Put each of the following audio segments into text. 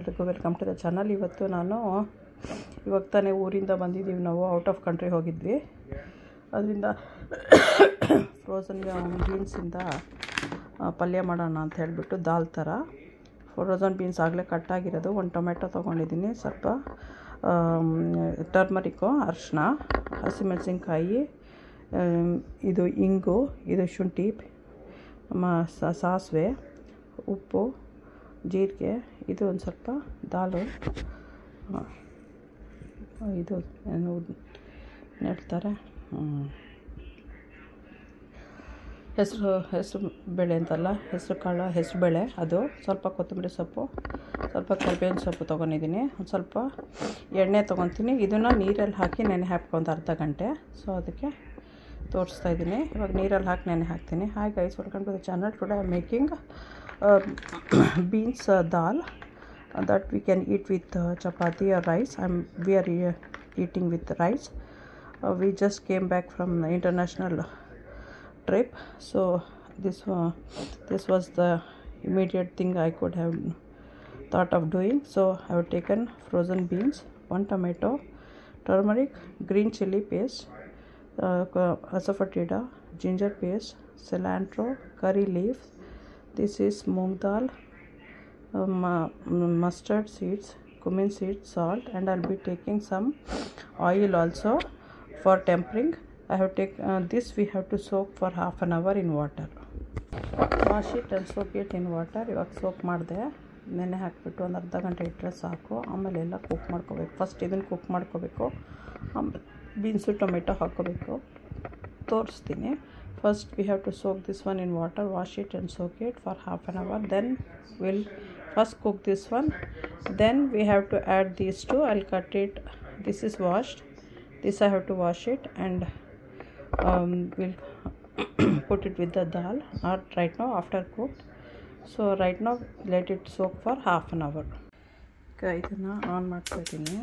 ಎಲ್ರಿಗೂ welcome to the channel. ಇವತ್ತು ನಾನು ಇವಾಗ ತಾನೇ ಊರಿಂದ ಬಂದಿದ್ದೀವಿ. ನಾವು ಔಟ್ ಆಫ್ ಕಂಟ್ರಿ ಹೋಗಿದ್ವಿ. ಅದರಿಂದ ಫ್ರೋಝನ್ ಬೀನ್ಸಿಂದ ಪಲ್ಯ ಮಾಡೋಣ ಅಂತ ಹೇಳಿಬಿಟ್ಟು ದಾಲ್ ಥರ ಫ್ರೋಝನ್ ಬೀನ್ಸ್ ಆಗಲೇ ಕಟ್ಟಾಗಿರೋದು. ಒಂದು ಟೊಮೆಟೊ ತೊಗೊಂಡಿದ್ದೀನಿ, ಸ್ವಲ್ಪ ಟರ್ಮರಿಕ್ಕು, ಅರಿಶಿನ, ಹಸಿಮೆಣಸಿನ್ಕಾಯಿ, ಇದು ಇಂಗು, ಇದು ಶುಂಠಿ, ಸಾಸಿವೆ, ಉಪ್ಪು, ಜೀರಿಗೆ, ಇದು ಒಂದು ಸ್ವಲ್ಪ ದಾಲು, ಇದು ಏನು ಹೇಳ್ತಾರೆ ಹೆಸರು ಬೇಳೆ ಅಂತಲ್ಲ, ಹೆಸರು ಬೇಳೆ, ಅದು ಸ್ವಲ್ಪ ಕೊತ್ತಂಬರಿ ಸೊಪ್ಪು, ಸ್ವಲ್ಪ ಕರಿಬೇವಿನ ಸೊಪ್ಪು ತೊಗೊಂಡಿದ್ದೀನಿ. ಒಂದು ಸ್ವಲ್ಪ ಎಣ್ಣೆ ತೊಗೊತೀನಿ. ಇದನ್ನು ನೀರಲ್ಲಿ ಹಾಕಿ ನೆನೆ ಹಾಕ್ಕೊಂಡು ಅರ್ಧ ಗಂಟೆ. ಸೊ ಅದಕ್ಕೆ ತೋರಿಸ್ತಾ ಇದ್ದೀನಿ. ಇವಾಗ ನೀರಲ್ಲಿ ಹಾಕಿ ನೆನೆ ಹಾಕ್ತೀನಿ. Hi guys, welcome to the channel. Today I am making beans dal that we can eat with chapati or rice. We are eating with rice. We just came back from the international trip, so this was the immediate thing I could have thought of doing. So I have taken frozen beans, 1 tomato, turmeric, green chili paste, asafoetida, ginger paste, cilantro, curry leaves. This is moong dal, mustard seeds, cumin seeds, salt, and I'll be taking some oil also for tempering. I have taken this. We have to soak for half an hour in water. Wash it and soak it in water. ಇವಾಗ soak ಮಾಡಿದೆ, ನೆನೆ ಹಾಕಿಬಿಟ್ಟು ಒಂದು ಅರ್ಧ ಗಂಟೆ ಇಟ್ಟರೆ ಸಾಕು. ಆಮೇಲೆ ಎಲ್ಲ ಕುಕ್ ಮಾಡ್ಕೋಬೇಕು. ಫಸ್ಟ್ ಇದನ್ನು ಕುಕ್ ಮಾಡ್ಕೋಬೇಕು, ಆಮೇಲೆ ಬೀನ್ಸು ಟೊಮೆಟೊ ಹಾಕ್ಕೋಬೇಕು. ತೋರಿಸ್ತೀನಿ. First we have to soak this one in water, wash it and soak it for half an hour. Then we'll first cook this one. Then we have to add these two. I'll cut it. This is washed. This I have to wash it, and we'll put it with the dal. Not right now, after cooked. So right now let it soak for half an hour. Okay, ಇದನ್ನು on ಮಾಡ್ತಾ ಇದ್ದೀನಿ.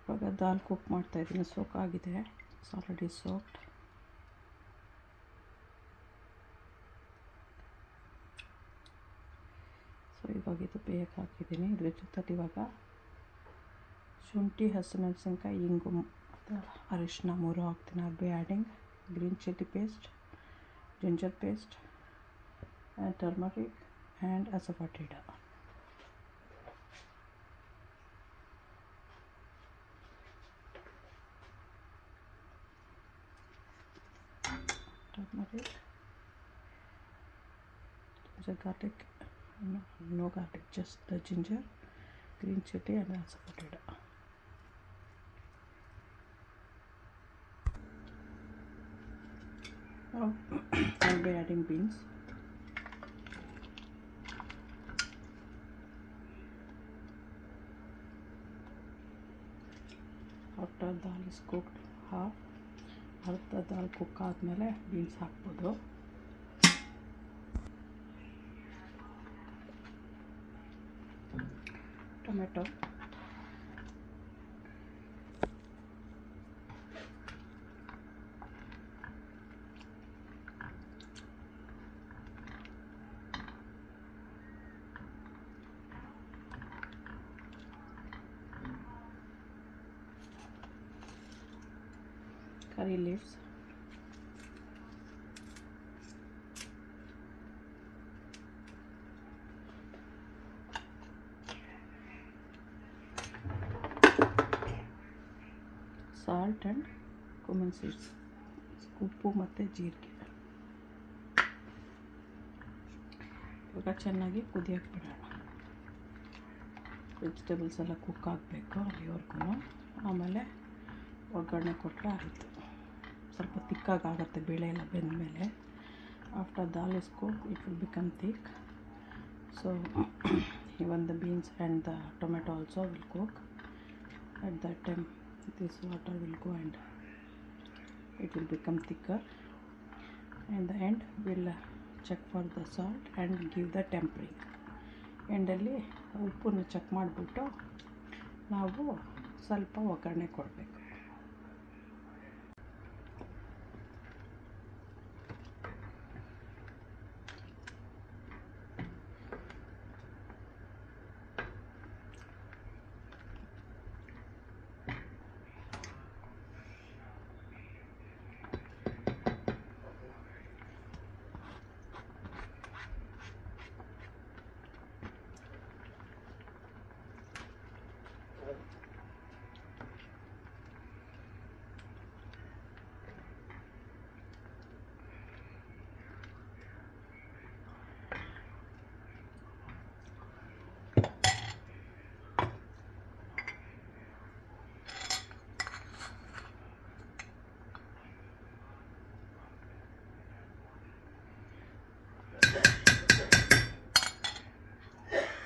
ಇವಾಗ ದಾಲ್ cook ಮಾಡ್ತಾಯಿದ್ದೀನಿ. Soak ಆಗಿದೆ, it's already soaked. So ಇವಾಗ ಇದು ಬೇಯಕ್ಕೆ ಹಾಕಿದ್ದೀನಿ. ಇದ್ರ ಜೊತೆಲಿ ಇವಾಗ ಶುಂಠಿ, ಹಸಿಮೆಣಸಿನ್ಕಾಯಿ, ಇಂಗು ಮತ್ತು ಅರಿಶಿನ 3 ಹಾಕ್ತೀನಿ. I'll be adding green chili paste, ginger paste, and turmeric and asafoetida. Turmeric, ginger, garlic, no garlic, just the ginger, green chili and asafoetida. Now I'll be adding beans. After dal is cooked half, ಅರ್ಧ ದಾಲ್ cook ಆದಮೇಲೆ beans ಹಾಕ್ಬೋದು. Tomato, curry leaves, salt and cumin seeds, ಉಪ್ಪು ಮತ್ತು ಜೀರಿಗೆ. ಇವಾಗ ಚೆನ್ನಾಗಿ ಕುದಿಯಕ್ಕೆ ಬಿಡೋಣ. Vegetables ಎಲ್ಲ ಕುಕ್ ಆಗಬೇಕು ಅಲ್ಲಿವರೆಗೂ. ಆಮೇಲೆ ಒಗ್ಗರಣೆ ಕೊಟ್ಟರೆ ಆಯಿತು. ಸ್ವಲ್ಪ ತಿಕ್ಕಾಗುತ್ತೆ ಬೇಳೆ ಎಲ್ಲ ಬೆಂದ ಮೇಲೆ. After dal is cooked, it will become thick. So even the beans and the tomato also will cook. At that time this water will go and it will become thicker. In the end we'll check for the salt and give the tempering. ಎಂಡಲ್ಲಿ ಉಪ್ಪನ್ನು check ಮಾಡಿಬಿಟ್ಟು ನಾವು ಸ್ವಲ್ಪ ಒಗ್ಗರಣೆ ಕೊಡಬೇಕು.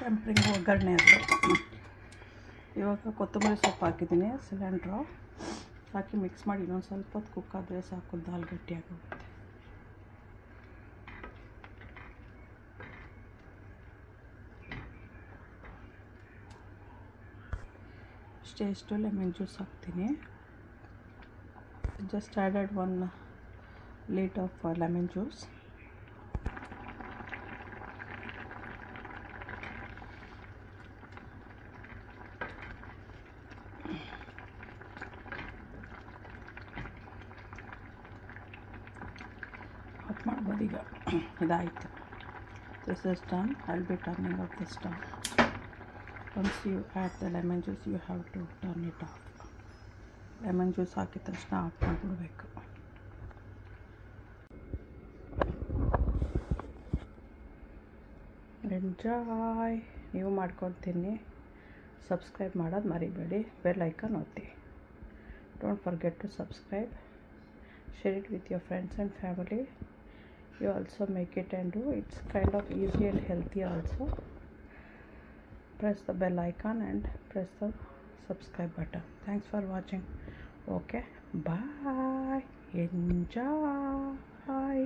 ಟೆಂಪ್ರಿಂಗ್ ಒಗ್ಗರಣೆ ಅದು. ಇವಾಗ ಕೊತ್ತಂಬರಿ ಸೊಪ್ಪು ಹಾಕಿದ್ದೀನಿ. ಸಿಲಿಂಡ್ರು ಹಾಕಿ ಮಿಕ್ಸ್ ಮಾಡಿ ಇನ್ನೊಂದು ಸ್ವಲ್ಪ ಹೊತ್ತು ಕುಕ್ ಆದರೆ ಸಾಕು, ದಾಲ್ ಗಟ್ಟಿಯಾಗೋಗುತ್ತೆ. ಎಷ್ಟು ಲೆಮನ್ ಜ್ಯೂಸ್ ಹಾಕ್ತೀನಿ. Just added 1 liter of lemon juice. Of ಮಾಡ್ಬೋದು ಈಗ. ಇದಾಯಿತು. This is done. I'll be turning off the stove. Once you add the lemon juice, you have to turn it off. Lemon juice ಹಾಕಿದ ತಕ್ಷಣ of ಮಾಡಿಬಿಡ್ಬೇಕು. Enjoy. ನೀವು ಮಾಡ್ಕೊತೀನಿ. Subscribe ಮಾಡೋದು ಮರಿಬೇಡಿ. Bell icon ಒತ್ತಿ. Don't forget to subscribe. Share it with your friends and family. You also make it and do. It's kind of easy and healthy also. Press the bell icon and press the subscribe button. Thanks for watching. Okay, bye. Enjoy.